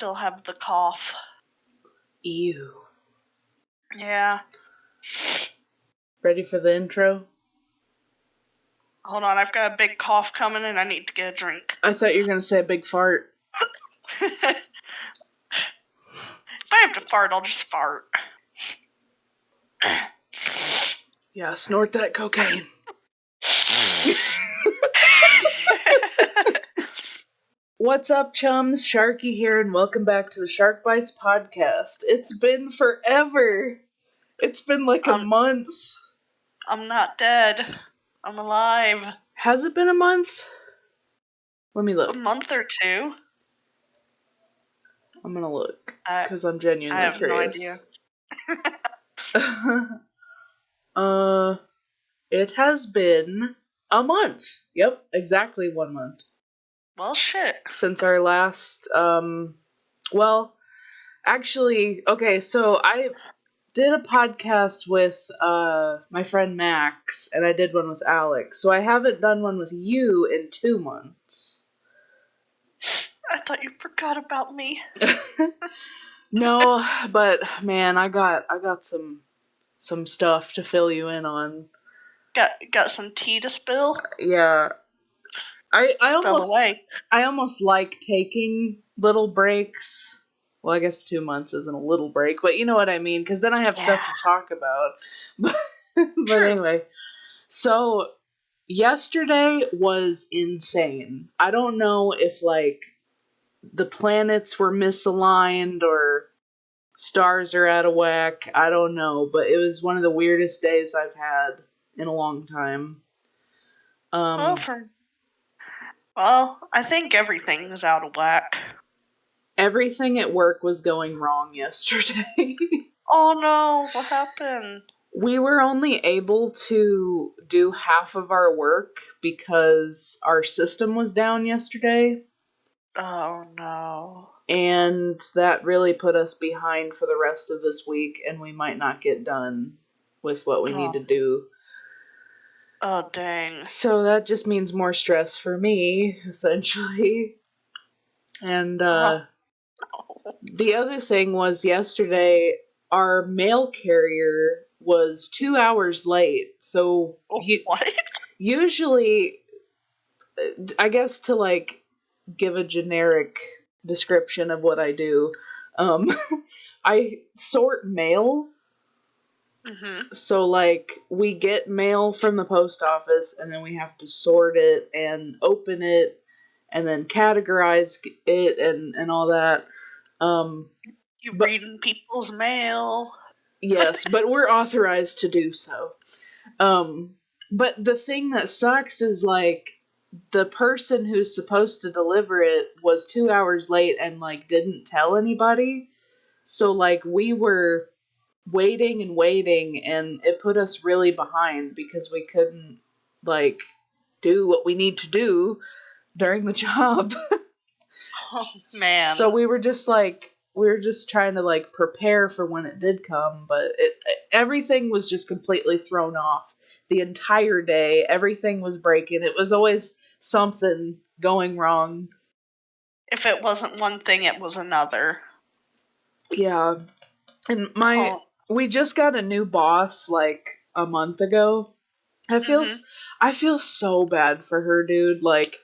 still have the cough. Ew. Yeah. Ready for the intro? Hold on, I've got a big cough coming and I need to get a drink. I thought you were going to say a big fart. If I have to fart, I'll just fart. Yeah, snort that cocaine. What's up, chums? Sharky here, and welcome back to the Shark Bites podcast. It's been forever. It's been like a month. I'm not dead. I'm alive. Has it been a month? Let me look. A month or two. I'm gonna look, because I'm genuinely curious. I have no idea. It has been a month. Yep, exactly 1 month. Well, shit. Since our last, actually, okay, so I did a podcast with, my friend Max, and I did one with Alex, so I haven't done one with you in 2 months. I thought you forgot about me. No, but, man, I got some stuff to fill you in on. Got some tea to spill? Yeah. I almost like taking little breaks. Well, I guess 2 months isn't a little break, but you know what I mean, because then I have stuff to talk about. But anyway, so yesterday was insane. I don't know if, like, the planets were misaligned or stars are out of whack. I don't know, but it was one of the weirdest days I've had in a long time. Well, I think everything's out of whack. Everything at work was going wrong yesterday. Oh no, what happened? We were only able to do half of our work because our system was down yesterday. Oh no. And that really put us behind for the rest of this week, and we might not get done with what we need to do. Oh, dang. So that just means more stress for me, essentially. And, the other thing was yesterday, our mail carrier was 2 hours late. So, what? Usually, I guess to, like, give a generic description of what I do, I sort mail. Mm-hmm. So, like, we get mail from the post office, and then we have to sort it and open it, and then categorize it and all that. You reading people's mail. Yes, but we're authorized to do so. But the thing that sucks is, like, the person who's supposed to deliver it was 2 hours late and, like, didn't tell anybody. So, like, we were waiting, and it put us really behind because we couldn't, like, do what we need to do during the job. Oh, man. So we were just trying to, like, prepare for when it did come, but everything was just completely thrown off the entire day. Everything was breaking. It was always something going wrong. If it wasn't one thing, it was another. Yeah. And we just got a new boss, like, a month ago. I feel so bad for her, dude. Like,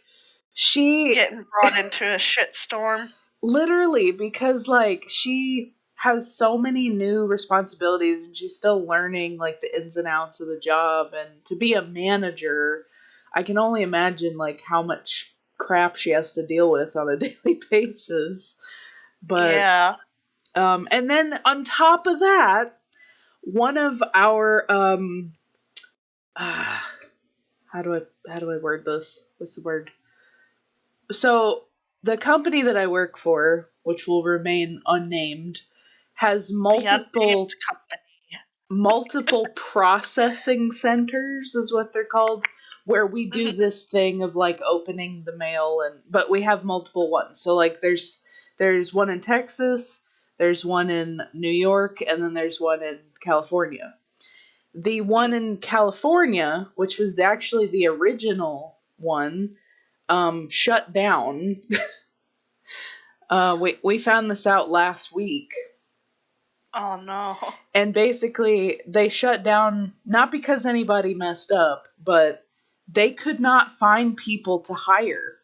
she getting brought into a shitstorm. Literally, because, like, she has so many new responsibilities and she's still learning, like, the ins and outs of the job. And to be a manager, I can only imagine, like, how much crap she has to deal with on a daily basis. But, yeah. And then on top of that, one of our, how do I word this? What's the word? So, the company that I work for, which will remain unnamed, has multiple processing centers, is what they're called, where we do this thing of, like, opening the mail, but we have multiple ones. So, like, there's one in Texas, there's one in New York, and then there's one in California. The one in California, which was actually the original one, shut down. We found this out last week. Oh no. And basically, they shut down, not because anybody messed up, but they could not find people to hire.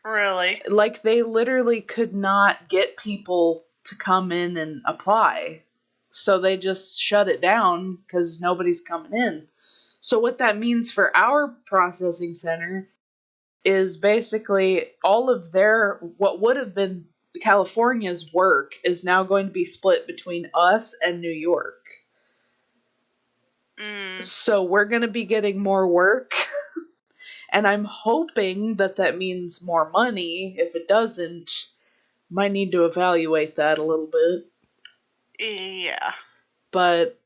Really? Like, they literally could not get people to come in and apply. So they just shut it down because nobody's coming in. So what that means for our processing center is basically all of their, what would have been California's work is now going to be split between us and New York. So we're going to be getting more work. And I'm hoping that that means more money. If it doesn't, might need to evaluate that a little bit. Yeah. But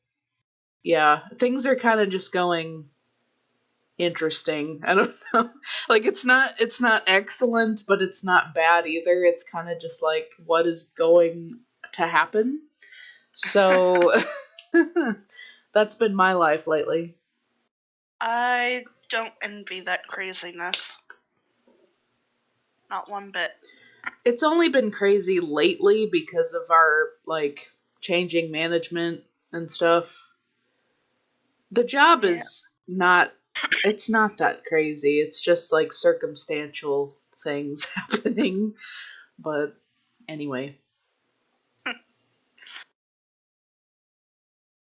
yeah, things are kind of just going interesting. I don't know. Like, it's not excellent, but it's not bad either. It's kind of just like what is going to happen. So that's been my life lately. I don't envy that craziness. Not one bit. It's only been crazy lately because of our, like, changing management and stuff. The job is not, it's not that crazy. It's just, like, circumstantial things happening. But anyway.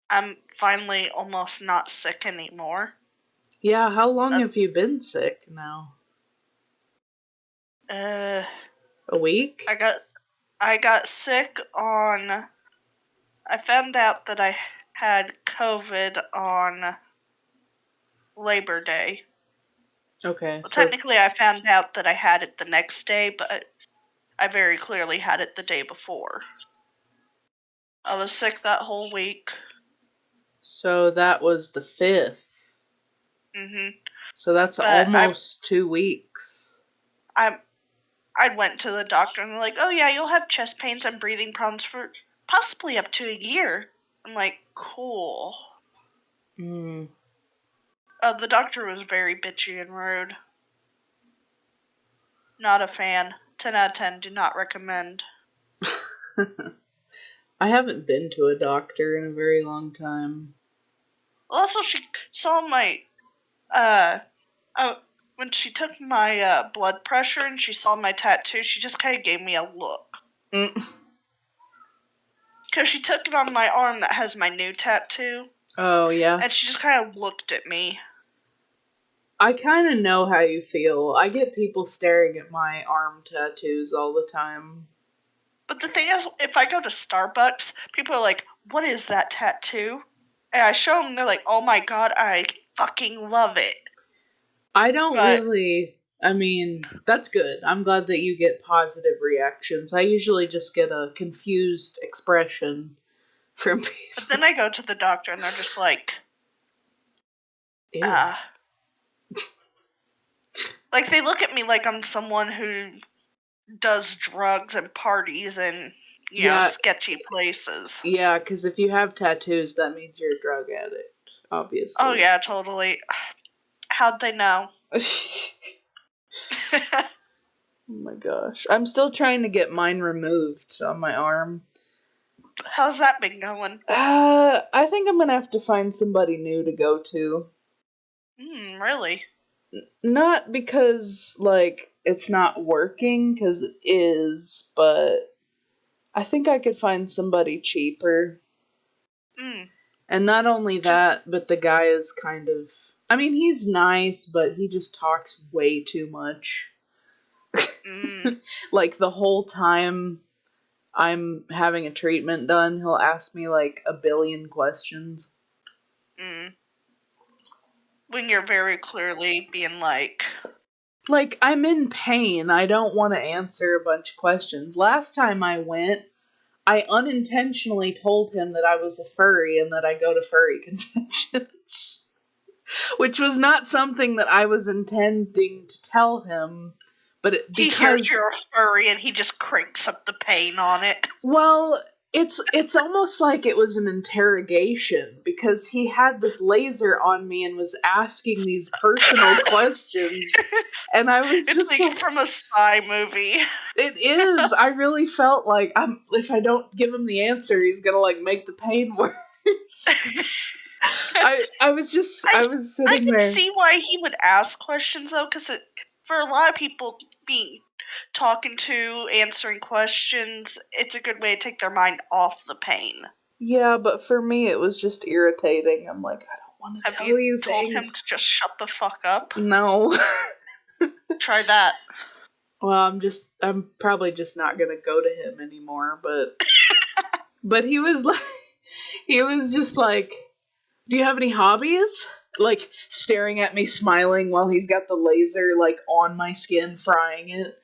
I'm finally almost not sick anymore. Yeah, how long have you been sick now? A week? I got sick on... I found out that I had COVID on Labor Day. Okay. Well, so technically I found out that I had it the next day, but I very clearly had it the day before. I was sick that whole week. So that was the 5th. Mm-hmm. So that's almost 2 weeks. I went to the doctor and they're like, oh yeah, you'll have chest pains and breathing problems for possibly up to a year. I'm like, cool. The doctor was very bitchy and rude. Not a fan. 10 out of 10, do not recommend. I haven't been to a doctor in a very long time. Also, she saw my, when she took my blood pressure and she saw my tattoo, she just kind of gave me a look. Because she took it on my arm that has my new tattoo. Oh, yeah? And she just kind of looked at me. I kind of know how you feel. I get people staring at my arm tattoos all the time. But the thing is, if I go to Starbucks, people are like, what is that tattoo? And I show them, they're like, oh my god, I fucking love it. I don't really... I mean, that's good. I'm glad that you get positive reactions. I usually just get a confused expression from people. But then I go to the doctor and they're just like, like, they look at me like I'm someone who does drugs and parties and, you know, sketchy places. Yeah, because if you have tattoos, that means you're a drug addict, obviously. Oh, yeah, totally. How'd they know? Oh my gosh. I'm still trying to get mine removed on my arm. How's that been going? I think I'm gonna have to find somebody new to go to. Really? Not because, like, it's not working, because it is, but I think I could find somebody cheaper. And not only that, but the guy is kind of... I mean, he's nice, but he just talks way too much. Like, the whole time I'm having a treatment done, he'll ask me, like, 1 billion questions. When you're very clearly being like... Like, I'm in pain. I don't want to answer a bunch of questions. Last time I went, I unintentionally told him that I was a furry and that I go to furry conventions. Which was not something that I was intending to tell him, but because... He hears you're a furry and he just cranks up the pain on it. Well, It's almost like it was an interrogation, because he had this laser on me and was asking these personal questions, and I was it's just like from a spy movie. It is. I really felt like if I don't give him the answer, he's gonna like make the pain worse. I was sitting there. I can see why he would ask questions though, because for a lot of people, talking to, answering questions, it's a good way to take their mind off the pain. Yeah, but for me, it was just irritating. I'm like, I don't want to tell you things. Have you told him to just shut the fuck up? No. Try that. Well, I'm probably just not gonna go to him anymore, but he was just like, do you have any hobbies? Like, staring at me, smiling while he's got the laser, like, on my skin, frying it.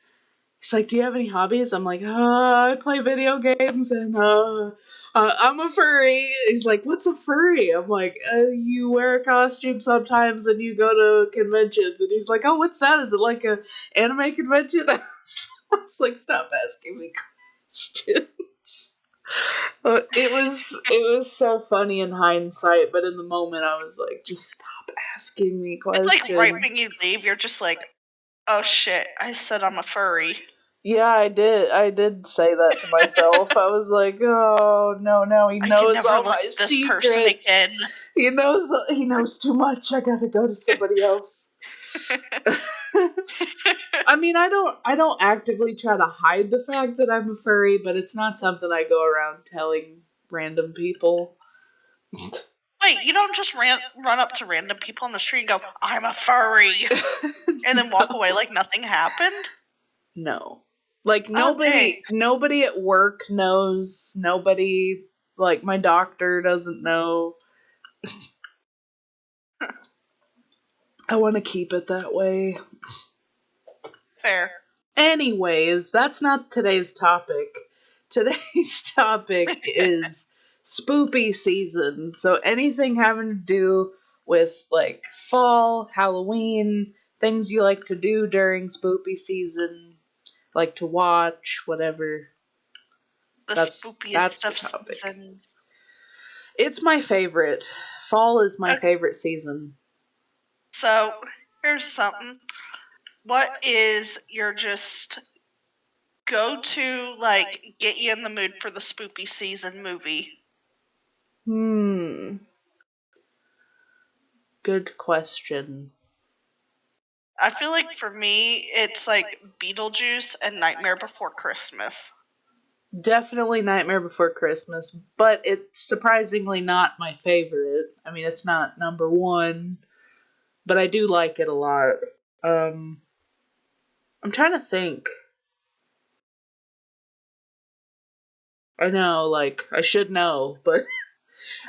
He's like, do you have any hobbies? I'm like, I play video games, and, I'm a furry. He's like, what's a furry? I'm like, you wear a costume sometimes, and you go to conventions. And he's like, oh, what's that? Is it like a anime convention? I was like, stop asking me questions. It was so funny in hindsight, but in the moment I was like, just stop asking me questions. It's like right when you leave, you're just like, oh shit, I said I'm a furry. Yeah, I did say that to myself. I was like, oh no, now he knows all my secrets. He knows too much. I gotta go to somebody else. I mean, I don't actively try to hide the fact that I'm a furry, but it's not something I go around telling random people. Wait, you don't just run up to random people on the street and go, I'm a furry, and then walk away like nothing happened? No. Like, nobody at work knows. Nobody, like, my doctor doesn't know. I want to keep it that way. Fair. Anyways, that's not today's topic. Today's topic is spoopy season. So anything having to do with, like, fall, Halloween, things you like to do during spoopy season, like to watch, whatever. That's the topic. Seasons. It's my favorite. Fall is my favorite season. So, here's something. What is your just go-to, like, get you in the mood for the spoopy season movie? Good question. I feel like for me, it's like Beetlejuice and Nightmare Before Christmas. Definitely Nightmare Before Christmas, but it's surprisingly not my favorite. I mean, it's not number one, but I do like it a lot. I'm trying to think. I know, like, I should know, but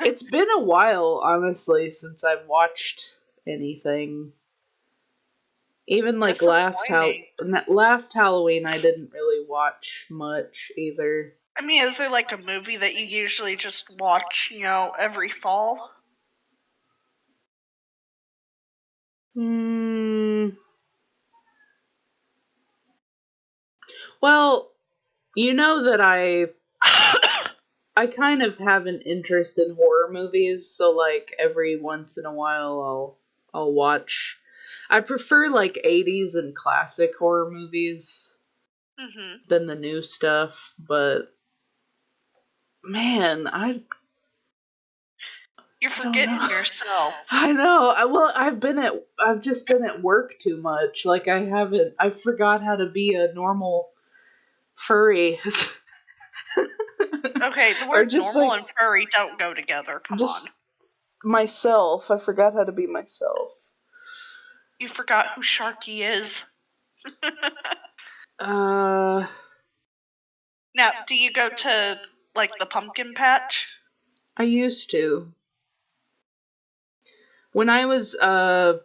it's been a while, honestly, since I've watched anything. Even, like, last Halloween, I didn't really watch much, either. I mean, is there, like, a movie that you usually just watch, every fall? Well, you know that I kind of have an interest in horror movies, so, like, every once in a while I'll watch. I prefer, like, 80s and classic horror movies than the new stuff, but man, you're forgetting yourself. I know. I've just been at work too much. Like, I forgot how to be a normal furry. Okay, the word normal and furry don't go together. Come on. Myself. I forgot how to be myself. You forgot who Sharky is. Now, do you go to, like, the pumpkin patch? I used to. When I was a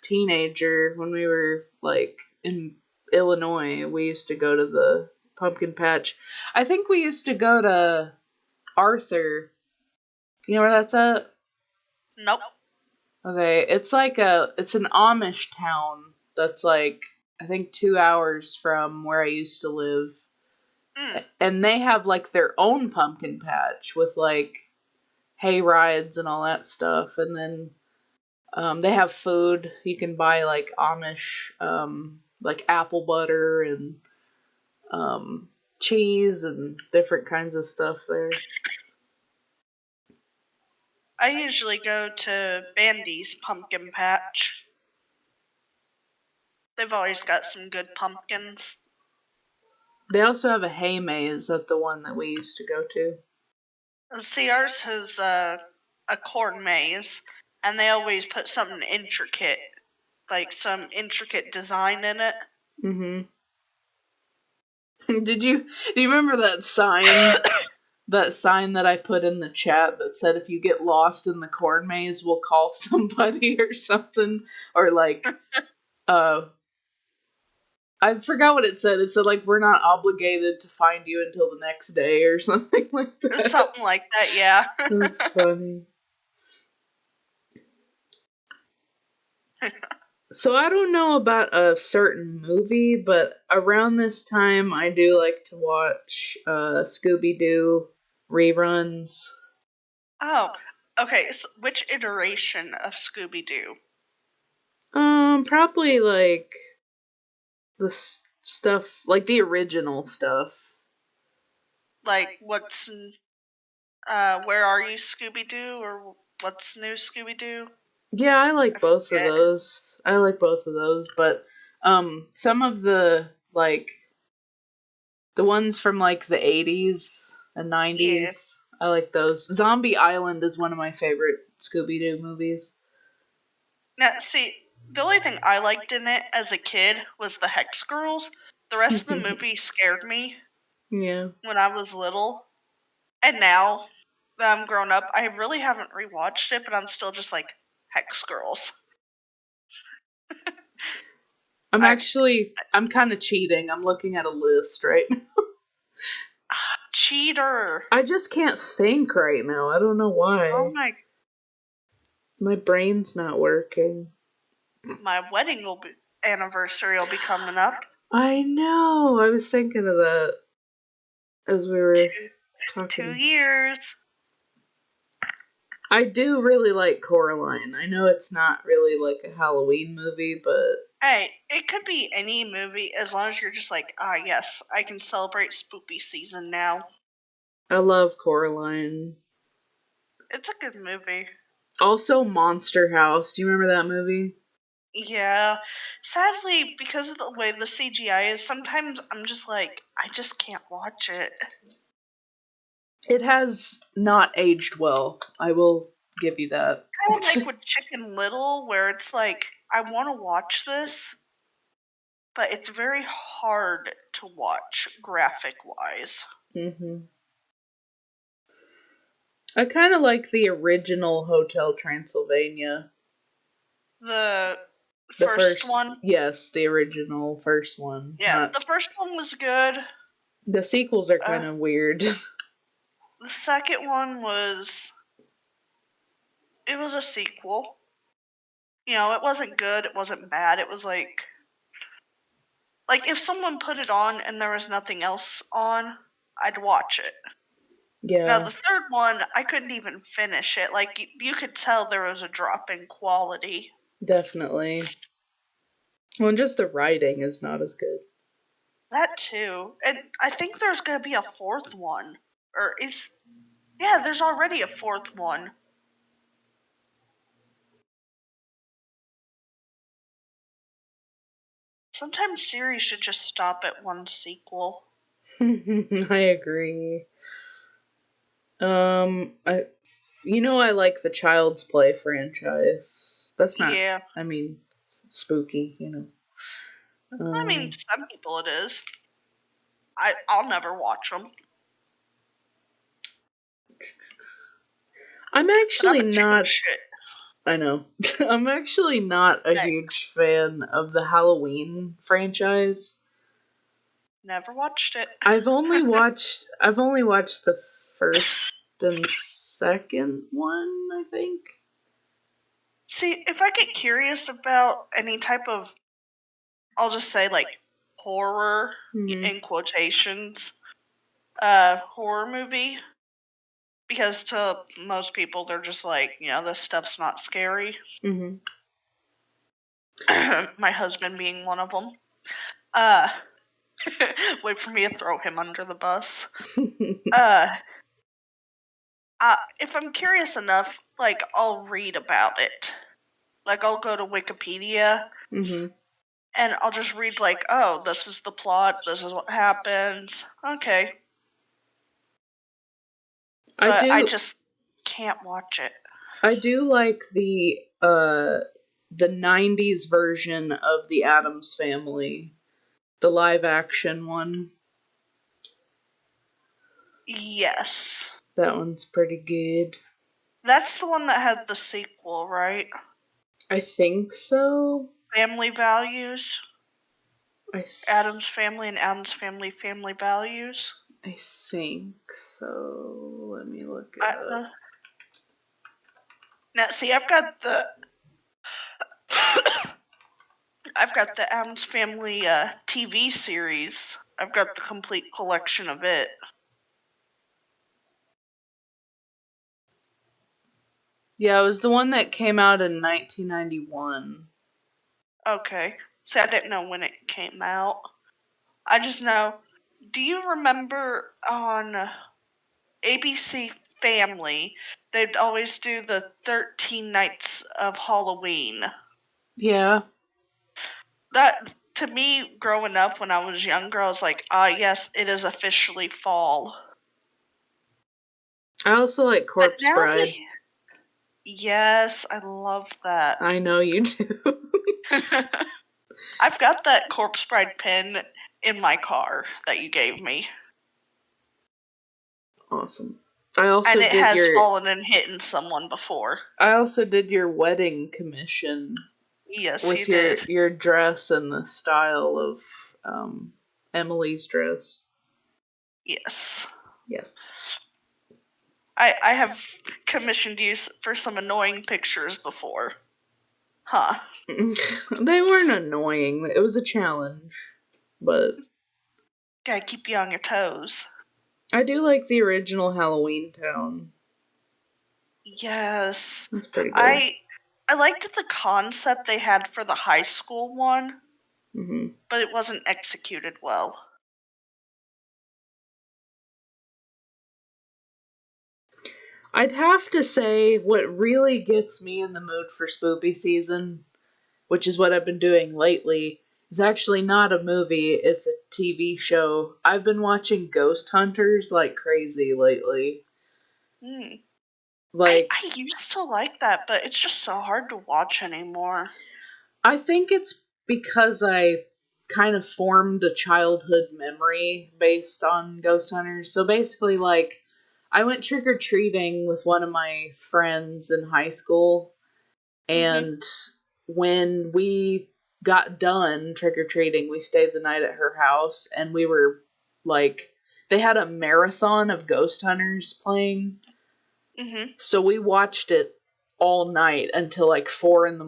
teenager, when we were, like, in Illinois, we used to go to the pumpkin patch. I think we used to go to Arthur. You know where that's at? Nope. Okay, it's an Amish town that's, like, I think 2 hours from where I used to live. And they have, like, their own pumpkin patch with, like, hay rides and all that stuff. And then they have food. You can buy, like, Amish, like, apple butter and cheese and different kinds of stuff there. I usually go to Bandy's pumpkin patch. They've always got some good pumpkins. They also have a hay maze at the one that we used to go to. See, ours has a corn maze, and they always put something intricate, like some intricate design in it. Mm-hmm. Do you remember that sign? That sign that I put in the chat that said, if you get lost in the corn maze, we'll call somebody or something? Or, like, I forgot what it said. It said, like, we're not obligated to find you until the next day or something like that. Something like that, yeah. That's funny. So I don't know about a certain movie, but around this time I do like to watch Scooby-Doo reruns. Oh, okay. So which iteration of Scooby-Doo? Probably, like, the stuff, like the original stuff. Like, what's Where Are You, Scooby-Doo, or What's New, Scooby-Doo? Yeah, I like both of those. But some of the, like, the ones from, like, the 80s and 90s, I like those. Zombie Island is one of my favorite Scooby-Doo movies. Now, see, the only thing I liked in it as a kid was the Hex Girls. The rest of the movie scared me. Yeah. When I was little. And now that I'm grown up, I really haven't rewatched it, but I'm still just like, Hex Girls. I'm kind of cheating. I'm looking at a list right now. Cheater. I just can't think right now. I don't know why. Oh my brain's not working. My wedding anniversary will be coming up. I know. I was thinking of that as we were talking. 2 years. I do really like Coraline. I know it's not really like a Halloween movie, but... Hey, it could be any movie as long as you're just like, yes, I can celebrate spoopy season now. I love Coraline. It's a good movie. Also, Monster House. Do you remember that movie? Yeah. Sadly, because of the way the CGI is, sometimes I'm just like, I just can't watch it. It has not aged well. I will give you that. Kind of like with Chicken Little, where it's like, I want to watch this, but it's very hard to watch graphic-wise. Mm-hmm. I kind of like the original Hotel Transylvania. The first one? Yes, the original first one. Yeah, the first one was good. The sequels are kind of weird. The second one was... It was a sequel. You know, it wasn't good, it wasn't bad, it was like if someone put it on and there was nothing else on, I'd watch it. Yeah. Now, the third one, I couldn't even finish it. Like, you could tell there was a drop in quality. Definitely. Well, and just the writing is not as good. That too. And I think there's going to be a fourth one. Yeah, there's already a fourth one. Sometimes series should just stop at one sequel. I agree. I like the Child's Play franchise. That's not... Yeah. I mean, it's spooky, I mean, some people it is. I'll never watch them. I'm actually not... I know. I'm actually not a huge fan of the Halloween franchise. Never watched it. I've only watched the first and second one, I think. See, if I get curious about any type of, I'll just say, like, horror in quotations, horror movie. Because to most people, they're just like, this stuff's not scary. Mm-hmm. My husband being one of them. Wait for me to throw him under the bus. If I'm curious enough, I'll read about it. I'll go to Wikipedia, mm-hmm. and I'll just read, oh, this is the plot, this is what happens. Okay. But I just can't watch it. I do like the 90s version of the Addams Family. The live action one. Yes. That one's pretty good. That's the one that had the sequel, right? I think so. Family Values? Addams Family and Addams Family Family Values? I think so. Let me look it up. Now, see, I've got the Addams Family TV series. I've got the complete collection of it. Yeah, it was the one that came out in 1991. Okay. See, I didn't know when it came out. I just know. Do you remember on ABC Family, they'd always do the 13 Nights of Halloween? Yeah. That, to me, growing up when I was younger, I was like, yes, it is officially fall. I also like Corpse Bride. Yes, I love that. I know you do. I've got that Corpse Bride pin in my car that you gave me. Awesome. And it has fallen and hit someone before. I also did your wedding commission. Yes, with you did. Your dress and the style of Emily's dress. Yes. Yes. I have commissioned you for some annoying pictures before. Huh. They weren't annoying. It was a challenge. But gotta keep you on your toes. I do like the original Halloween Town. Yes. That's pretty good. I liked the concept they had for the high school one, but it wasn't executed well. I'd have to say what really gets me in the mood for spoopy season, which is what I've been doing lately, is actually not a movie, it's a TV show. I've been watching Ghost Hunters like crazy lately. I used to like that, but it's just so hard to watch anymore. I think it's because I kind of formed a childhood memory based on Ghost Hunters. So basically, I went trick-or-treating with one of my friends in high school, and when we got done trick-or-treating, we stayed the night at her house, and we were, they had a marathon of Ghost Hunters playing. So we watched it all night until 4 a.m.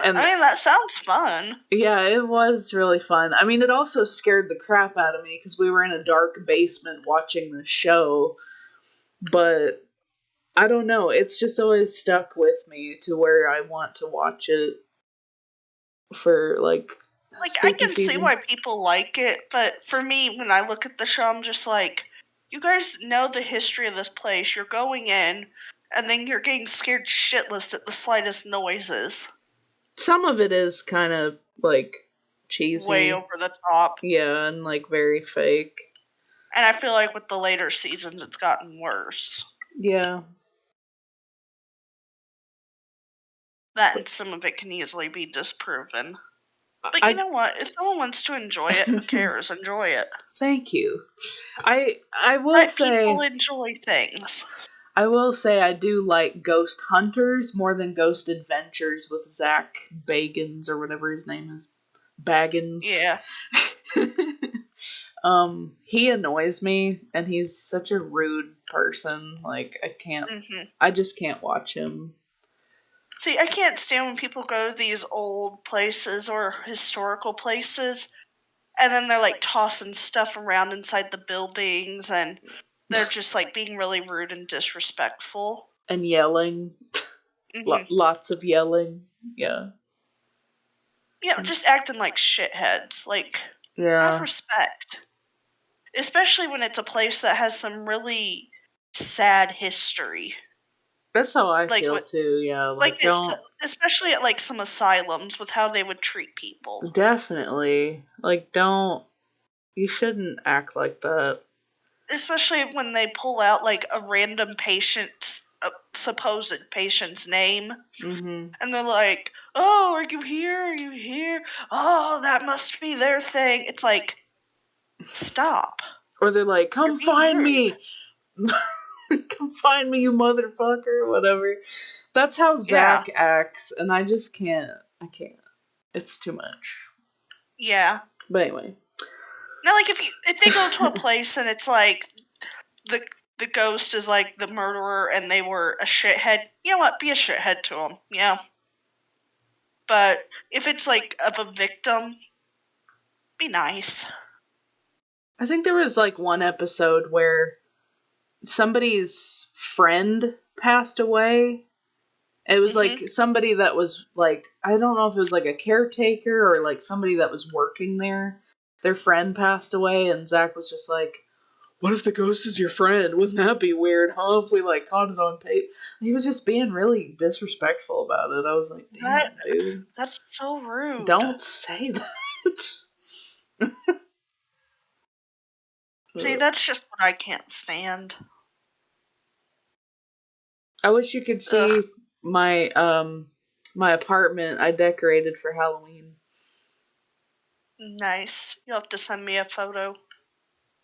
And that sounds fun. Yeah, it was really fun. It also scared the crap out of me because we were in a dark basement watching the show. But I don't know, it's just always stuck with me to where I want to watch it for I can see why people like it, but for me, when I look at the show, I'm just like, you guys know the history of this place. You're going in, and then you're getting scared shitless at the slightest noises. Some of it is kind of, cheesy. Way over the top. Yeah, and, very fake. And I feel like with the later seasons, it's gotten worse. Yeah. That and some of it can easily be disproven. But you know what? If someone wants to enjoy it, who cares? Enjoy it. Thank you. I will say people enjoy things. I will say I do like Ghost Hunters more than Ghost Adventures with Zach Bagans or whatever his name is. Baggins. Yeah. He annoys me, and he's such a rude person. I just can't watch him. See, I can't stand when people go to these old places or historical places, And then they're like tossing stuff around inside the buildings, and they're just like being really rude and disrespectful. And yelling. Lots of yelling. Yeah. Yeah, just acting like shitheads. Like, have respect. Especially when it's a place that has some really sad history. That's how I feel too, yeah. Like don't... especially at like some asylums with how they would treat people. Definitely. Like, don't... You shouldn't act like that. Especially when they pull out like a random patient's, supposed patient's name. Mm-hmm. And they're like, oh, are you here? Are you here? Oh, that must be their thing. It's like, stop. Or they're like, come find me! Come find me, you motherfucker, whatever. That's how Zach acts, and I just can't. I can't. It's too much. Yeah. But anyway. Now, like, if they go to a place and it's like the ghost is like the murderer and they were a shithead, you know what? Be a shithead to them. Yeah. But if it's like of a victim, be nice. I think there was like one episode where somebody's friend passed away. It was like somebody that was like, I don't know if it was like a caretaker or like somebody that was working there. Their friend passed away, and Zach was just like, what if the ghost is your friend? Wouldn't that be weird, huh? If we like caught it on tape. He was just being really disrespectful about it. I was like, damn, dude. That's so rude. Don't say that. See, that's just what I can't stand. I wish you could see my my apartment I decorated for Halloween. Nice. You'll have to send me a photo.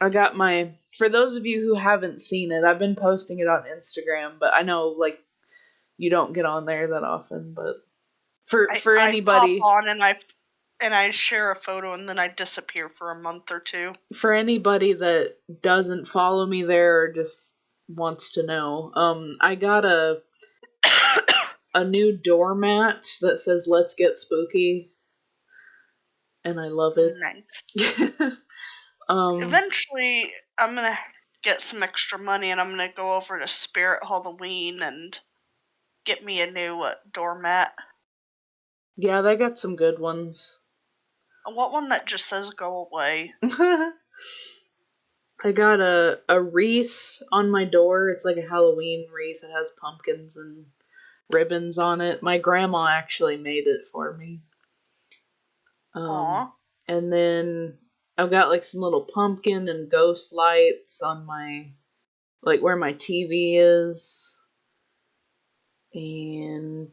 I got my... For those of you who haven't seen it, I've been posting it on Instagram, but I know, like, you don't get on there that often, but... For anybody... I pop on and I share a photo and then I disappear for a month or two. For anybody that doesn't follow me there or just wants to know, I got a new doormat that says, let's get spooky. And I love it. Nice. Eventually, I'm gonna get some extra money and I'm gonna go over to Spirit Halloween and get me a new doormat. Yeah, they got some good ones. I want one that just says go away. I got a wreath on my door. It's like a Halloween wreath. It has pumpkins and ribbons on it. My grandma actually made it for me. Aww. And then I've got like some little pumpkin and ghost lights on my... like where my TV is. And...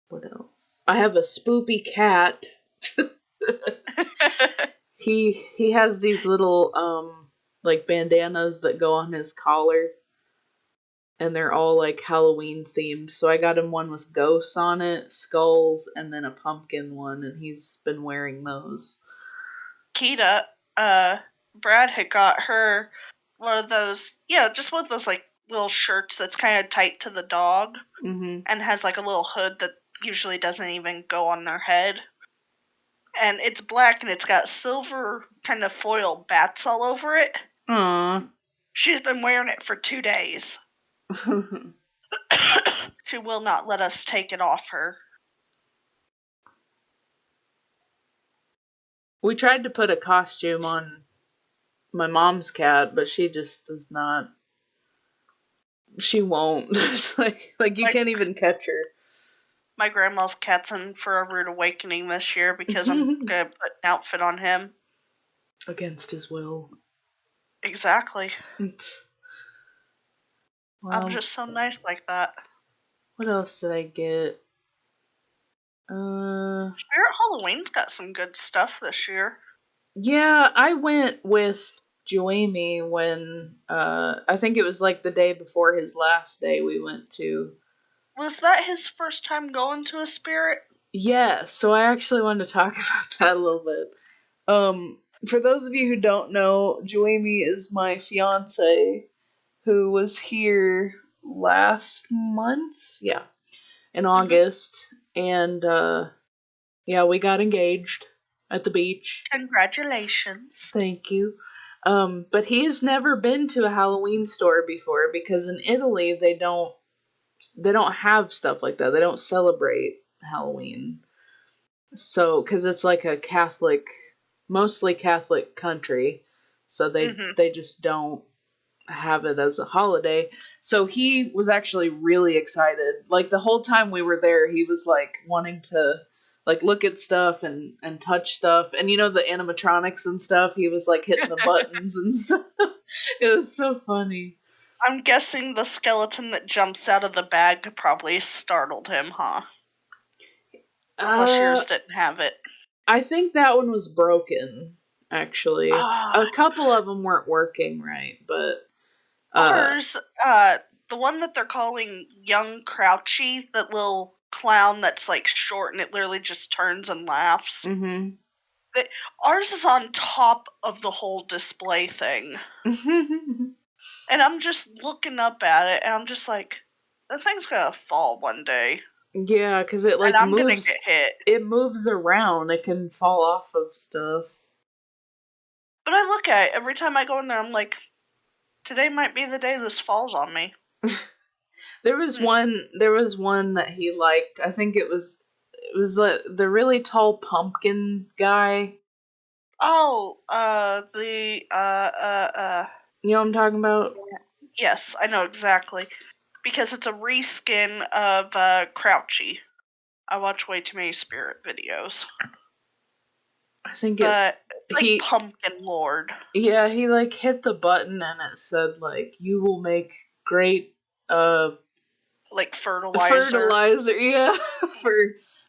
what else? I have a spoopy cat. He has these little like bandanas that go on his collar, and they're all like Halloween themed. So I got him one with ghosts on it, skulls, and then a pumpkin one, and he's been wearing those. Kita, Brad had got her one of those, just one of those like little shirts that's kind of tight to the dog, and has like a little hood that usually doesn't even go on their head. And it's black and it's got silver kind of foil bats all over it. Aww. She's been wearing it for 2 days. She will not let us take it off her. We tried to put a costume on my mom's cat, but she just does not. She won't. It's like you can't even catch her. My grandma's cat's in for a rude awakening this year because I'm going to put an outfit on him. Against his will. Exactly. Well, I'm just so nice like that. What else did I get? Spirit Halloween's got some good stuff this year. Yeah, I went with Joamy when, I think it was like the day before his last day we went to. Was that his first time going to a spirit? Yeah, so I actually wanted to talk about that a little bit. For those of you who don't know, Joamy is my fiance who was here last month, in August, and, we got engaged. at the beach. Congratulations. Thank you. But he's never been to a Halloween store before because in Italy they don't have stuff like that. They don't celebrate Halloween. So, because it's like a Catholic, mostly Catholic country, so they just don't have it as a holiday. So he was actually really excited. Like the whole time we were there, he was like wanting to like look at stuff and touch stuff, and you know the animatronics and stuff. He was like hitting the buttons and stuff. It was so funny. I'm guessing the skeleton that jumps out of the bag probably startled him, huh? Unless yours didn't have it. I think that one was broken, actually. A couple of them weren't working right, but... ours, the one that they're calling Young Crouchy, that little clown that's like short and it literally just turns and laughs. Mm-hmm. Ours is on top of the whole display thing. And I'm just looking up at it, and I'm just like, that thing's gonna fall one day. Yeah, because it like and I'm moves. Gonna get hit. It moves around. It can fall off of stuff. But I look at it every time I go in there. I'm like, today might be the day this falls on me. There was one that he liked. I think it was the really tall pumpkin guy. Oh, You know what I'm talking about? Yes, I know exactly. Because it's a reskin of Crouchy. I watch way too many Spirit videos. I think it's like Pumpkin Lord. Yeah, he like hit the button and it said like you will make great like fertilizer. Yeah, for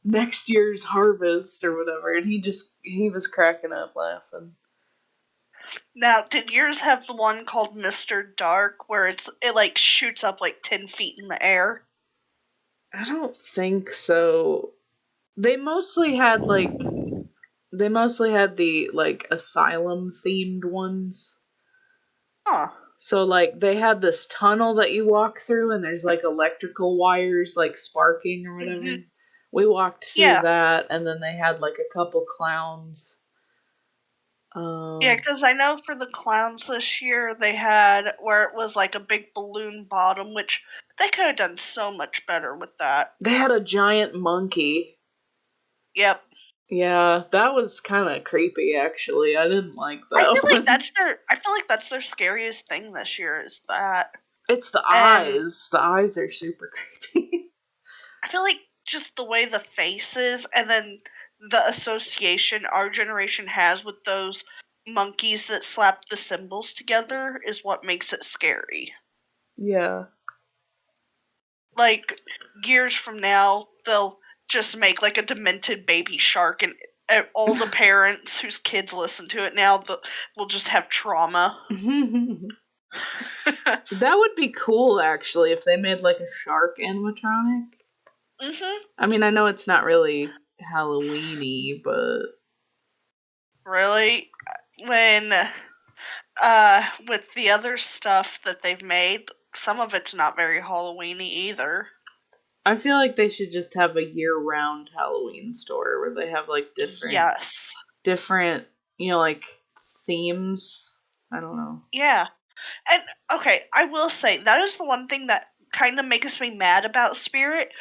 next year's harvest or whatever, and he was cracking up laughing. Now, did yours have the one called Mr. Dark where it like shoots up like 10 feet in the air? I don't think so. They mostly had the like asylum themed ones. Huh. So like they had this tunnel that you walk through and there's like electrical wires like sparking or whatever. Mm-hmm. We walked through that, and then they had like a couple clowns. Yeah, because I know for the clowns this year they had where it was like a big balloon bottom, which they could have done so much better with that. They had a giant monkey. Yep. Yeah, that was kind of creepy. Actually, I didn't like that. I feel like that's their scariest thing this year is that. It's the eyes. The eyes are super creepy. I feel like just the way the face is, and then the association our generation has with those monkeys that slap the symbols together is what makes it scary. Yeah. Like, years from now, they'll just make like a demented baby shark, and all the parents whose kids listen to it now will just have trauma. That would be cool, actually, if they made like a shark animatronic. Mm-hmm. I mean, I know it's not really Halloween-y, but... Really? When, with the other stuff that they've made, some of it's not very Halloween-y either. I feel like they should just have a year-round Halloween store where they have, like, different, you know, like, themes. I don't know. Yeah. And, okay, I will say, that is the one thing that kind of makes me mad about Spirit.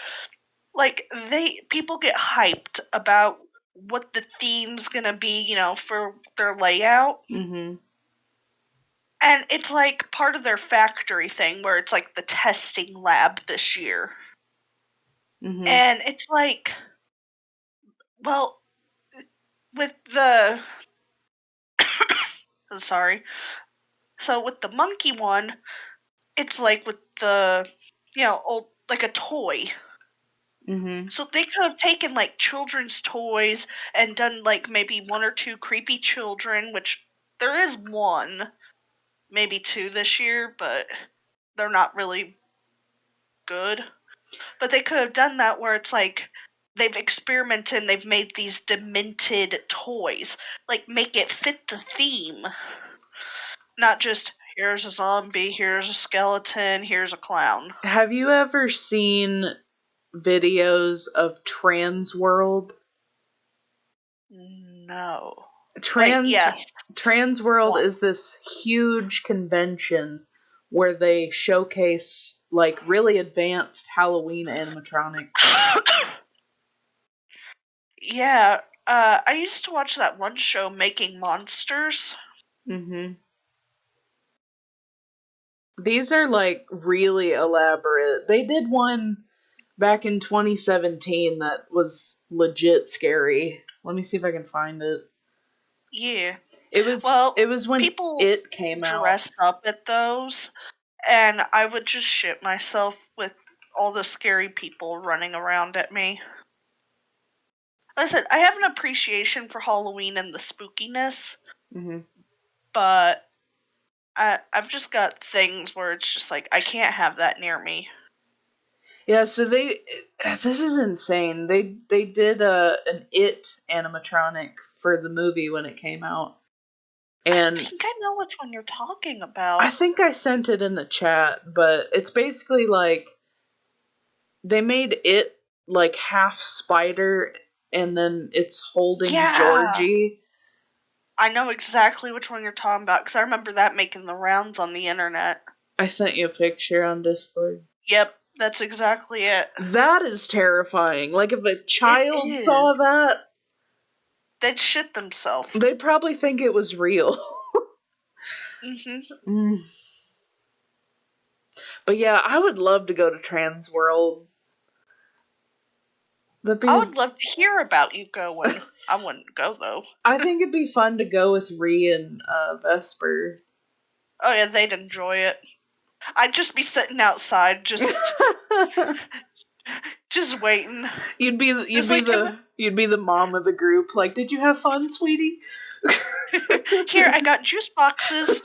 Like, people get hyped about what the theme's gonna be, you know, for their layout. Mm-hmm. And it's like part of their factory thing where it's like the testing lab this year. Mm-hmm. And it's like, well, with the... sorry. So with the monkey one, it's like with the, you know, old, like a toy. Mm-hmm. So they could have taken like children's toys and done like maybe one or two creepy children, which there is one, maybe two this year, but they're not really good. But they could have done that where it's like they've experimented and they've made these demented toys. Like, make it fit the theme. Not just, here's a zombie, here's a skeleton, here's a clown. Have you ever seen videos of Transworld? no. Yes. Transworld What? is this huge convention where they showcase, like, really advanced Halloween animatronics. Yeah, I used to watch that one show, Making Monsters. Mm-hmm. These are, like, really elaborate. They did one back in 2017 that was legit scary. Let me see if I can find it. Yeah. It was when people it came out. dressed up at those, and I would just shit myself with all the scary people running around at me. Like I said, I have an appreciation for Halloween and the spookiness, but I've just got things where it's just like, I can't have that near me. Yeah, so this is insane. They did an It animatronic for the movie when it came out. And I think I know which one you're talking about. I think I sent it in the chat, but it's basically like they made it like half spider and then it's holding Georgie. I know exactly which one you're talking about because I remember that making the rounds on the internet. I sent you a picture on Discord. Yep, that's exactly it. That is terrifying. Like, if a child saw that, they'd shit themselves. They'd probably think it was real. Mm-hmm. But yeah, I would love to go to Transworld. I would love to hear about you going. I wouldn't go, though. I think it'd be fun to go with Ree and Vesper. Oh yeah, they'd enjoy it. I'd just be sitting outside, just waiting. You'd be the mom of the group. Like, did you have fun, sweetie? Here, I got juice boxes.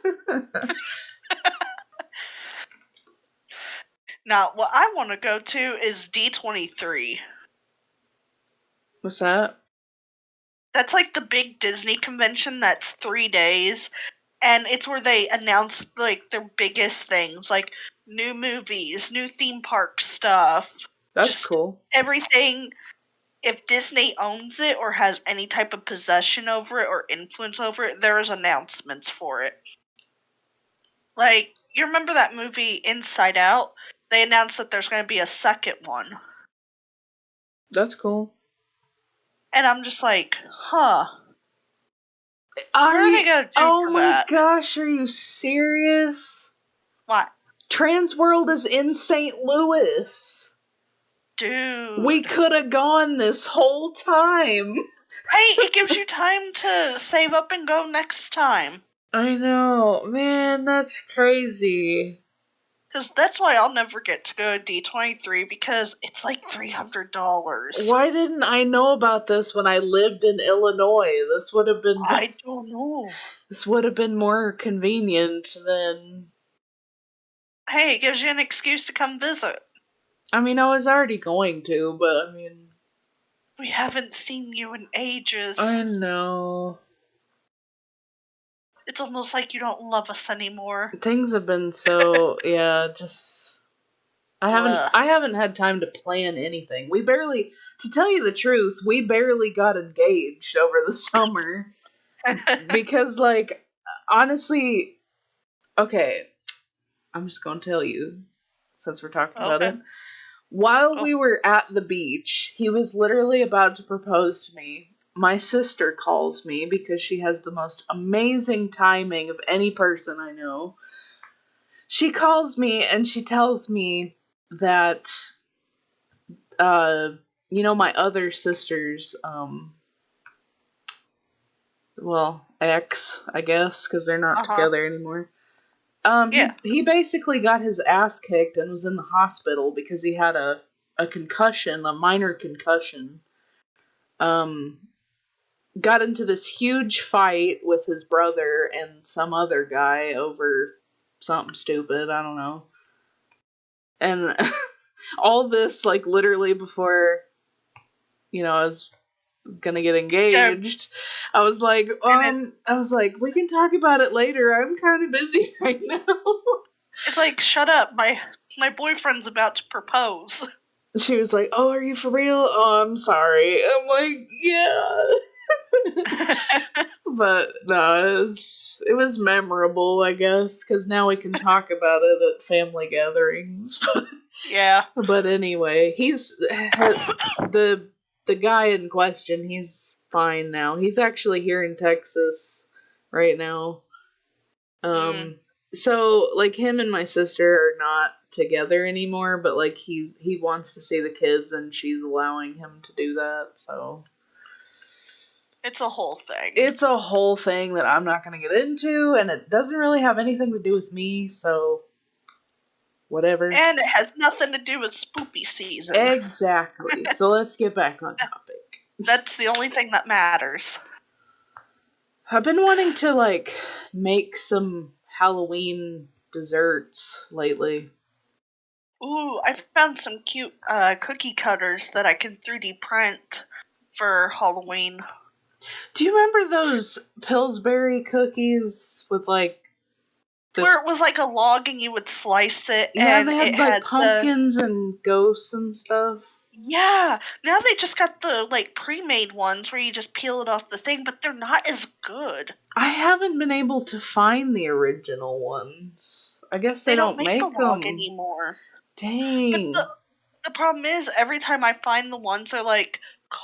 Now, what I want to go to is D23. What's that? That's like the big Disney convention that's 3 days, and it's where they announce like their biggest things, like new movies, new theme park stuff. That's just cool. Everything. If Disney owns it or has any type of possession over it or influence over it, there is announcements for it. Like, you remember that movie Inside Out? They announced that there's going to be a second one. That's cool. And I'm just like, huh. What are they going to do for that? Oh my gosh, are you serious? What? Transworld is in St. Louis. Dude. We could have gone this whole time. Hey, it gives you time to save up and go next time. I know. Man, that's crazy. Because that's why I'll never get to go to D23, because it's like $300. Why didn't I know about this when I lived in Illinois? This would have been... I don't know. This would have been more convenient than... Hey, it gives you an excuse to come visit. I mean, I was already going to, but I mean... We haven't seen you in ages. I know. It's almost like you don't love us anymore. Things have been so... yeah, just... I haven't had time to plan anything. We barely... To tell you the truth, we barely got engaged over the summer. Because, like, honestly... Okay, I'm just gonna tell you, since we're talking about it. While we were at the beach, he was literally about to propose to me. My sister calls me because she has the most amazing timing of any person I know. She calls me and she tells me that, my other sister's, ex, I guess, because they're not together anymore. He basically got his ass kicked and was in the hospital because he had a concussion, a minor concussion. Got into this huge fight with his brother and some other guy over something stupid, I don't know. And all this, like, literally before, I was gonna get engaged. I was like, we can talk about it later. I'm kind of busy right now. It's like, shut up. My boyfriend's about to propose. She was like, oh, are you for real? Oh, I'm sorry. I'm like, yeah. But no, it was memorable, I guess, because now we can talk about it at family gatherings. Yeah. But anyway, he's the guy in question. He's fine now. He's actually here in Texas right now. So like him and my sister are not together anymore, but like he wants to see the kids, and she's allowing him to do that. So it's a whole thing. It's a whole thing that I'm not going to get into, and it doesn't really have anything to do with me, so whatever. And it has nothing to do with spoopy season. Exactly. So let's get back on topic. That's the only thing that matters. I've been wanting to, like, make some Halloween desserts lately. Ooh, I found some cute cookie cutters that I can 3D print for Halloween. Do you remember those Pillsbury cookies with, like, where it was like a log and you would slice it, yeah, and they had, like, pumpkins and ghosts and stuff. Yeah, now they just got the, like, pre-made ones where you just peel it off the thing, but they're not as good. I haven't been able to find the original ones. I guess they don't make the log them anymore. Dang. But the problem is, every time I find the ones, they're like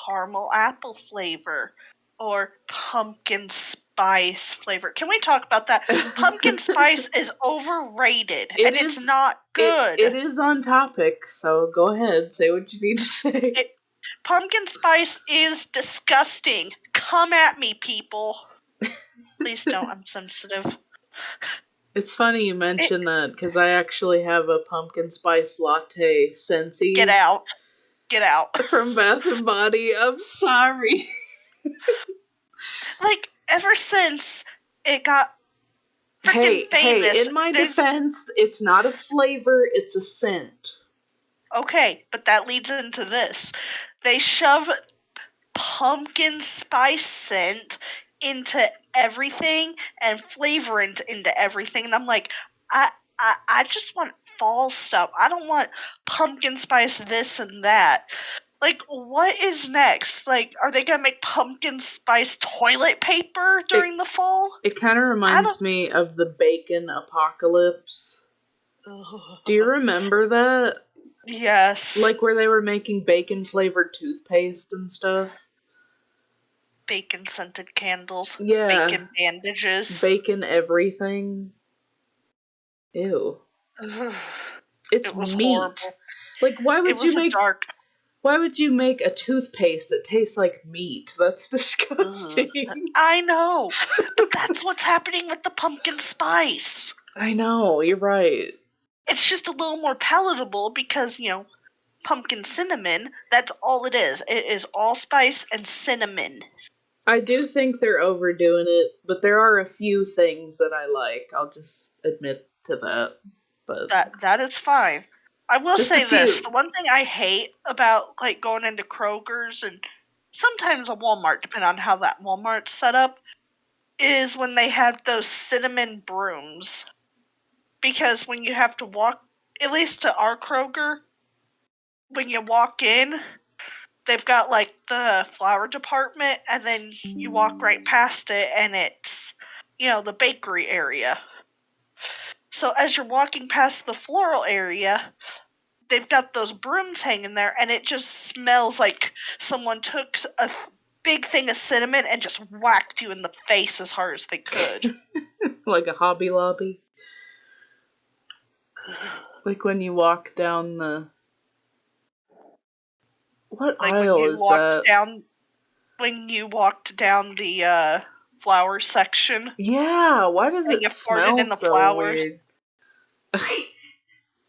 caramel apple flavor or pumpkin spice flavor. Can we talk about that? Pumpkin spice is overrated, and it's not good. It is on topic, so go ahead, say what you need to say. Pumpkin spice is disgusting. Come at me, people. Please don't, I'm sensitive. It's funny you mention that, because I actually have a pumpkin spice latte Scentsy. Get out. Get out. From Bath & Body. I'm sorry. Like, ever since it got freaking famous... Hey, in my defense, it's not a flavor, it's a scent. Okay, but that leads into this. They shove pumpkin spice scent into everything and flavor into everything, and I'm like, I just want fall stuff. I don't want pumpkin spice this and that. Like, what is next? Like, are they gonna make pumpkin spice toilet paper during the fall? It kind of reminds me of the bacon apocalypse. Do you remember that? Yes. Like where they were making bacon flavored toothpaste and stuff? Bacon scented candles. Yeah. Bacon bandages. Bacon everything. Ew. It was meat. Horrible. Like, why would you make a toothpaste that tastes like meat? That's disgusting. I know. But that's what's happening with the pumpkin spice. I know, you're right. It's just a little more palatable because, pumpkin cinnamon, that's all it is. It is allspice and cinnamon. I do think they're overdoing it, but there are a few things that I like. I'll just admit to that. But that is fine. I will say this. The one thing I hate about, like, going into Kroger's and sometimes a Walmart, depending on how that Walmart's set up, is when they have those cinnamon brooms. Because when you have to walk, at least to our Kroger, when you walk in, they've got, like, the flower department, and then you walk right past it, and it's, the bakery area. So as you're walking past the floral area, they've got those brooms hanging there, and it just smells like someone took a big thing of cinnamon and just whacked you in the face as hard as they could. Like a Hobby Lobby? Like when you walk down the... What aisle is that? When you walked down the flower section. Yeah, why does it smell so weird?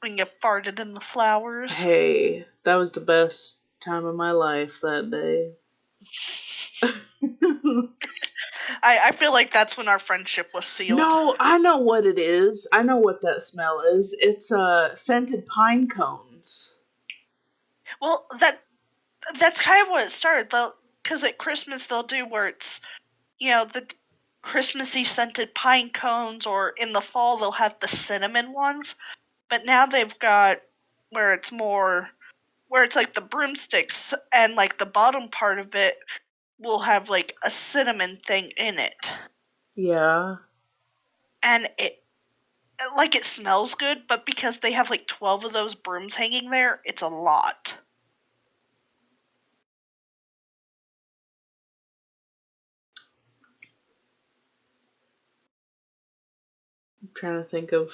When you farted in the flowers. Hey, that was the best time of my life that day. I feel like that's when our friendship was sealed. No, I know what it is. I know what that smell is. It's scented pine cones. Well, that's kind of what it started, though, because at Christmas they'll do where it's, the Christmassy scented pine cones, or in the fall they'll have the cinnamon ones. But now they've got where it's like the broomsticks, and like the bottom part of it will have like a cinnamon thing in it. Yeah. And it smells good, but because they have like 12 of those brooms hanging there, it's a lot. I'm trying to think of...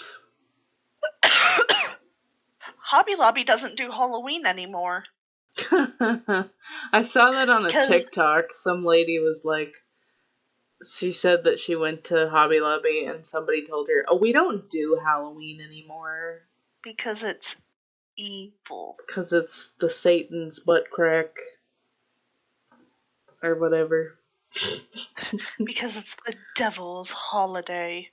Hobby Lobby doesn't do Halloween anymore. I saw that on a TikTok. Some lady was like, she said that she went to Hobby Lobby and somebody told her, oh, we don't do Halloween anymore. Because it's evil. Because it's the Satan's butt crack. Or whatever. Because it's the devil's holiday.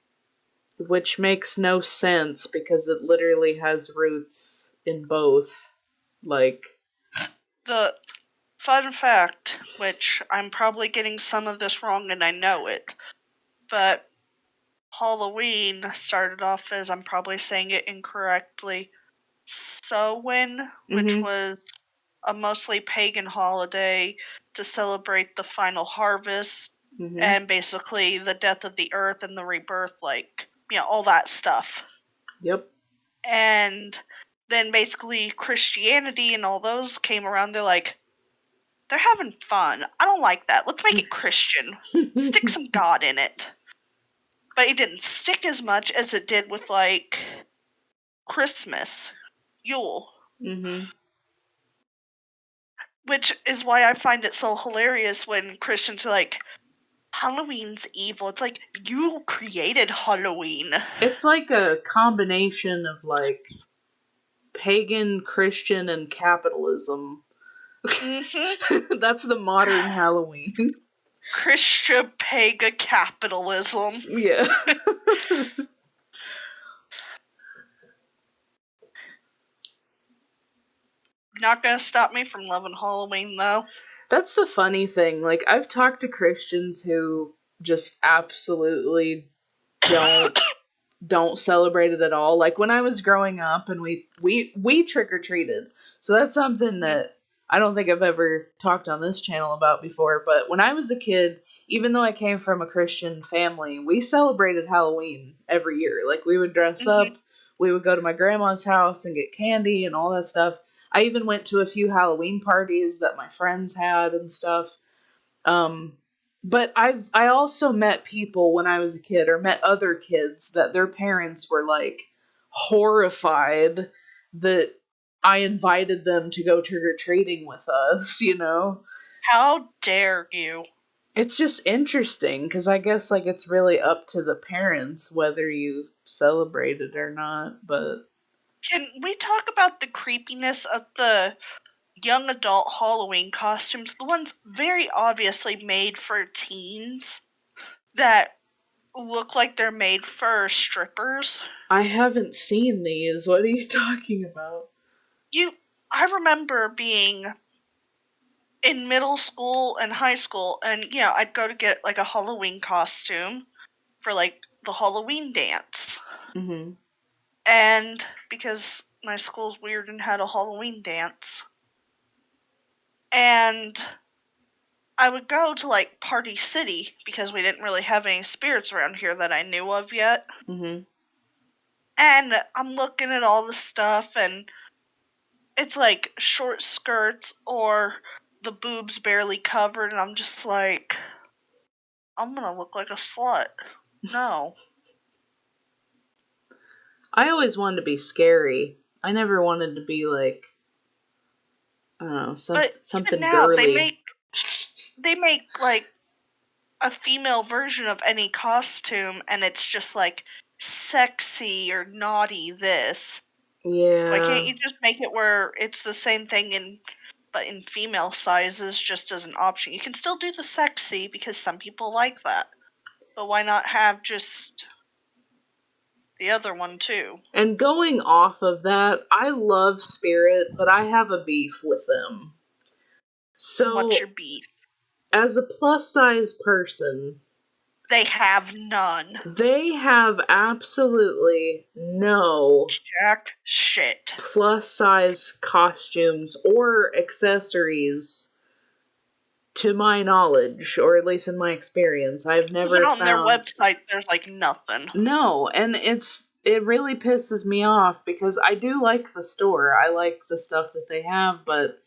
Which makes no sense because it literally has roots in both. Like... The fun fact, which I'm probably getting some of this wrong and I know it, but Halloween started off as, I'm probably saying it incorrectly, Samhain, which was a mostly pagan holiday to celebrate the final harvest and basically the death of the earth and the rebirth, like, you know, all that stuff. Yep. And then basically Christianity and all those came around. They're like, they're having fun. I don't like that. Let's make it Christian. Stick some God in it. But it didn't stick as much as it did with, like, Christmas, Yule. Which is why I find it so hilarious when Christians are like, Halloween's evil. It's like, you created Halloween. It's like a combination of, like, pagan, Christian, and capitalism. That's the modern Halloween. Christian pagan capitalism. Yeah. Not gonna stop me from loving Halloween, though. That's the funny thing. Like, I've talked to Christians who just absolutely don't celebrate it at all. Like, when I was growing up and we trick-or-treated. So that's something that I don't think I've ever talked on this channel about before. But when I was a kid, even though I came from a Christian family, we celebrated Halloween every year. Like, we would dress up, we would go to my grandma's house and get candy and all that stuff. I even went to a few Halloween parties that my friends had and stuff. But I also met people when I was a kid, or met other kids, that their parents were, like, horrified that I invited them to go trick-or-treating with us, you know? How dare you? It's just interesting, because I guess, like, it's really up to the parents whether you celebrate it or not, but... Can we talk about the creepiness of the young adult Halloween costumes? The ones very obviously made for teens that look like they're made for strippers. I haven't seen these. What are you talking about? I remember being in middle school and high school, and, you know, I'd go to get, like, a Halloween costume for, like, the Halloween dance. And because my school's weird and had a Halloween dance. And I would go to, like, Party City, because we didn't really have any spirits around here that I knew of yet. And I'm looking at all the stuff, and it's, like, short skirts or the boobs barely covered, and I'm just like, I'm gonna look like a slut. No. I always wanted to be scary. I never wanted to be, like, I don't know, something now, girly. They make, like, a female version of any costume, and it's just, like, sexy or naughty this. Yeah. Why can't you just make it where it's the same thing but in female sizes, just as an option? You can still do the sexy, because some people like that. But why not have just the other one, too? And going off of that, I love Spirit, but I have a beef with them. So, what's your beef? As a plus-size person... They have none. They have absolutely no... jack shit. ...plus-size costumes or accessories to my knowledge, or at least in my experience. I've never Even on found... their website, there's, like, nothing. No, and it really pisses me off, because I do like the store. I like the stuff that they have, but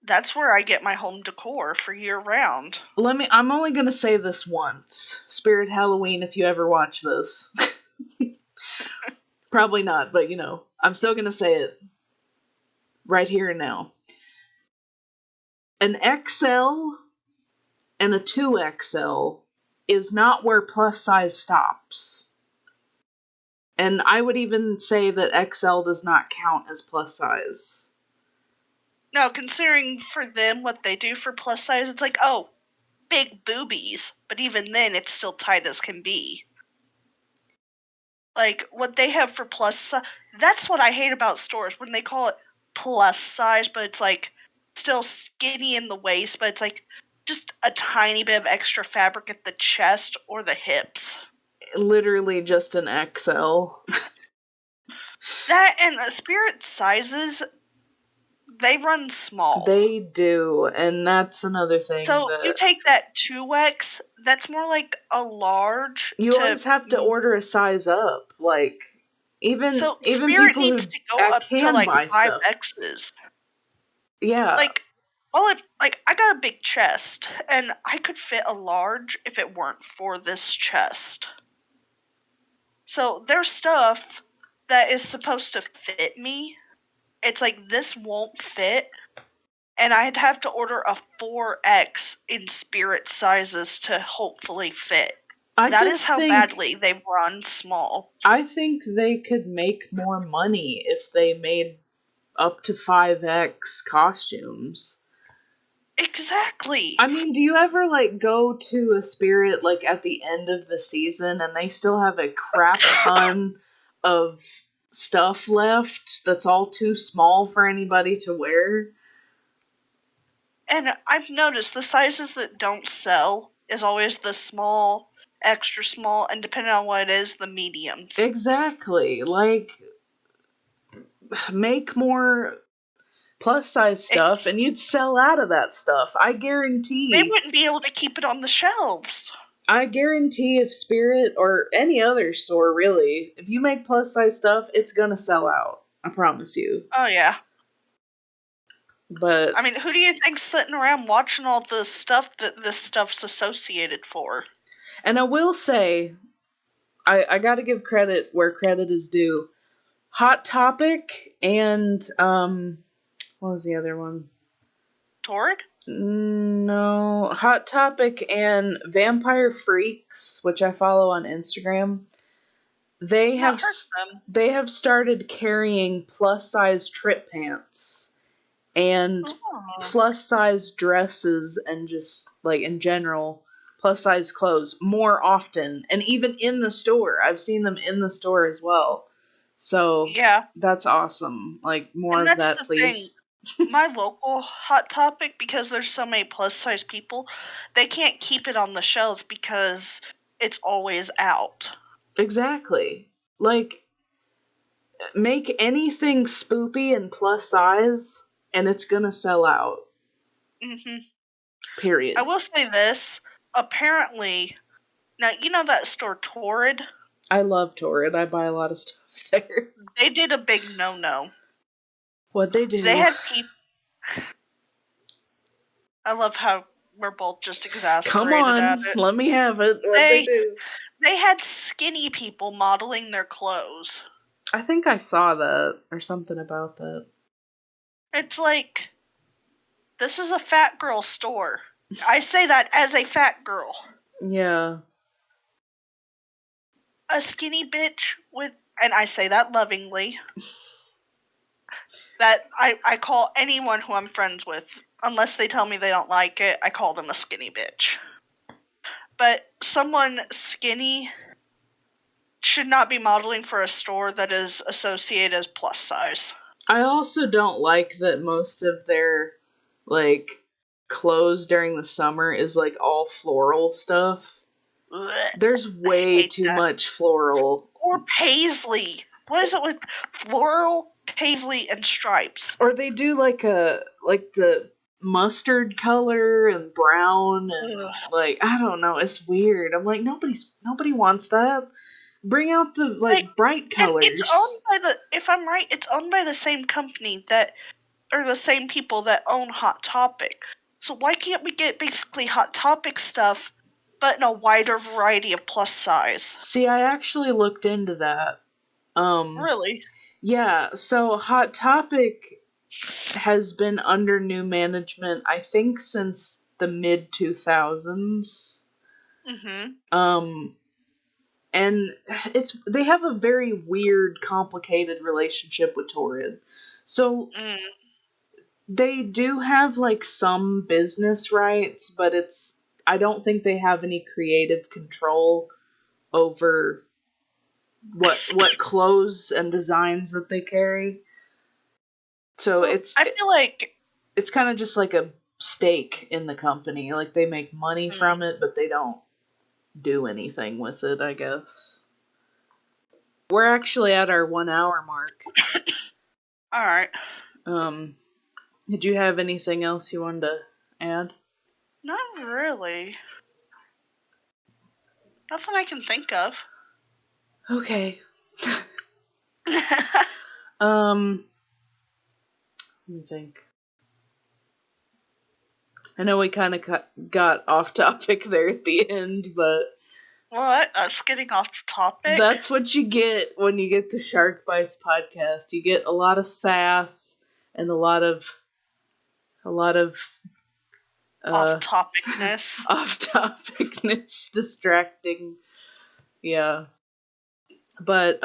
That's where I get my home decor for year-round. I'm only gonna say this once. Spirit Halloween, if you ever watch this. Probably not, but, I'm still gonna say it. Right here and now. An XL and a 2XL is not where plus size stops. And I would even say that XL does not count as plus size. No, considering for them what they do for plus size, it's like, oh, big boobies. But even then, it's still tight as can be. Like, what they have for plus size, that's what I hate about stores, when they call it plus size, but it's like still skinny in the waist, but it's like just a tiny bit of extra fabric at the chest or the hips. Literally just an XL. That and Spirit sizes, they run small. They do, and that's another thing. So you take that 2X, that's more like a large. You always have to order a size up, like even Spirit people needs who to go up to like buy 5Xs. Yeah. Like, well, I got a big chest, and I could fit a large if it weren't for this chest. So there's stuff that is supposed to fit me. It's like, this won't fit, and I'd have to order a 4X in Spirit sizes to hopefully fit. That is how badly they run small. I think they could make more money if they made up to 5X costumes. Exactly. I mean, do you ever, go to a Spirit, at the end of the season, and they still have a crap ton of stuff left that's all too small for anybody to wear? And I've noticed the sizes that don't sell is always the small, extra small, and depending on what it is, the mediums. Exactly. Make more plus size stuff, and you'd sell out of that stuff. I guarantee. They wouldn't be able to keep it on the shelves. I guarantee if Spirit, or any other store really, if you make plus size stuff, it's gonna sell out. I promise you. Oh, yeah. But I mean, who do you think's sitting around watching all the stuff that this stuff's associated for? And I will say, I gotta give credit where credit is due. Hot Topic and, what was the other one? Torrid? No. Hot Topic and Vampire Freaks, which I follow on Instagram. They have started carrying plus size trip pants and plus size dresses, and just in general plus size clothes more often, and even in the store. I've seen them in the store as well. So yeah, that's awesome. More of that, please. My local Hot Topic, because there's so many plus size people, they can't keep it on the shelves because it's always out. Exactly. Make anything spoopy and plus size, and it's gonna sell out. Mm-hmm. Period. I will say this. Apparently, now, you know that store Torrid? I love Torrid. I buy a lot of stuff there. They did a big no-no. What'd they do? They had people... I love how we're both just exasperated at it. Let me have it. What'd they do? They had skinny people modeling their clothes. I think I saw that, or something about that. It's like, this is a fat girl store. I say that as a fat girl. Yeah. A skinny bitch with, and I say that lovingly, that I call anyone who I'm friends with, unless they tell me they don't like it, I call them a skinny bitch. But someone skinny should not be modeling for a store that is associated as plus size. I also don't like that most of their, clothes during the summer is, all floral stuff. Blech, There's way too much floral. Or paisley. What is it with floral, paisley, and stripes? Or they do, the mustard color and brown and like I don't know, it's weird. I'm like nobody wants that. Bring out the bright colors. And it's owned by it's owned by the same company or the same people that own Hot Topic. So why can't we get basically Hot Topic stuff, but in a wider variety of plus size? See, I actually looked into that. Really? Yeah, so Hot Topic has been under new management, I think, since the mid 2000s. Mm-hmm. And they have a very weird, complicated relationship with Torrid. So they do have like some business rights, but I don't think they have any creative control over what clothes and designs that they carry. So I feel like it's kind of just like a stake in the company. Like they make money from it, but they don't do anything with it, I guess. We're actually at our 1 hour mark. Alright. Did you have anything else you wanted to add? Not really. Nothing I can think of. Okay. Let me think. I know we kind of got off topic there at the end, but... What? Us getting off topic? That's what you get when you get the Shark Bites podcast. You get a lot of sass and a lot of off-topicness. Off-topicness, distracting. Yeah. But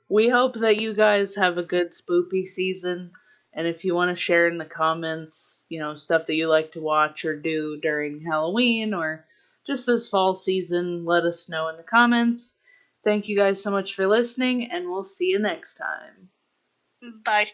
we hope that you guys have a good spoopy season. And if you want to share in the comments, stuff that you like to watch or do during Halloween or just this fall season, let us know in the comments. Thank you guys so much for listening, and we'll see you next time. Bye.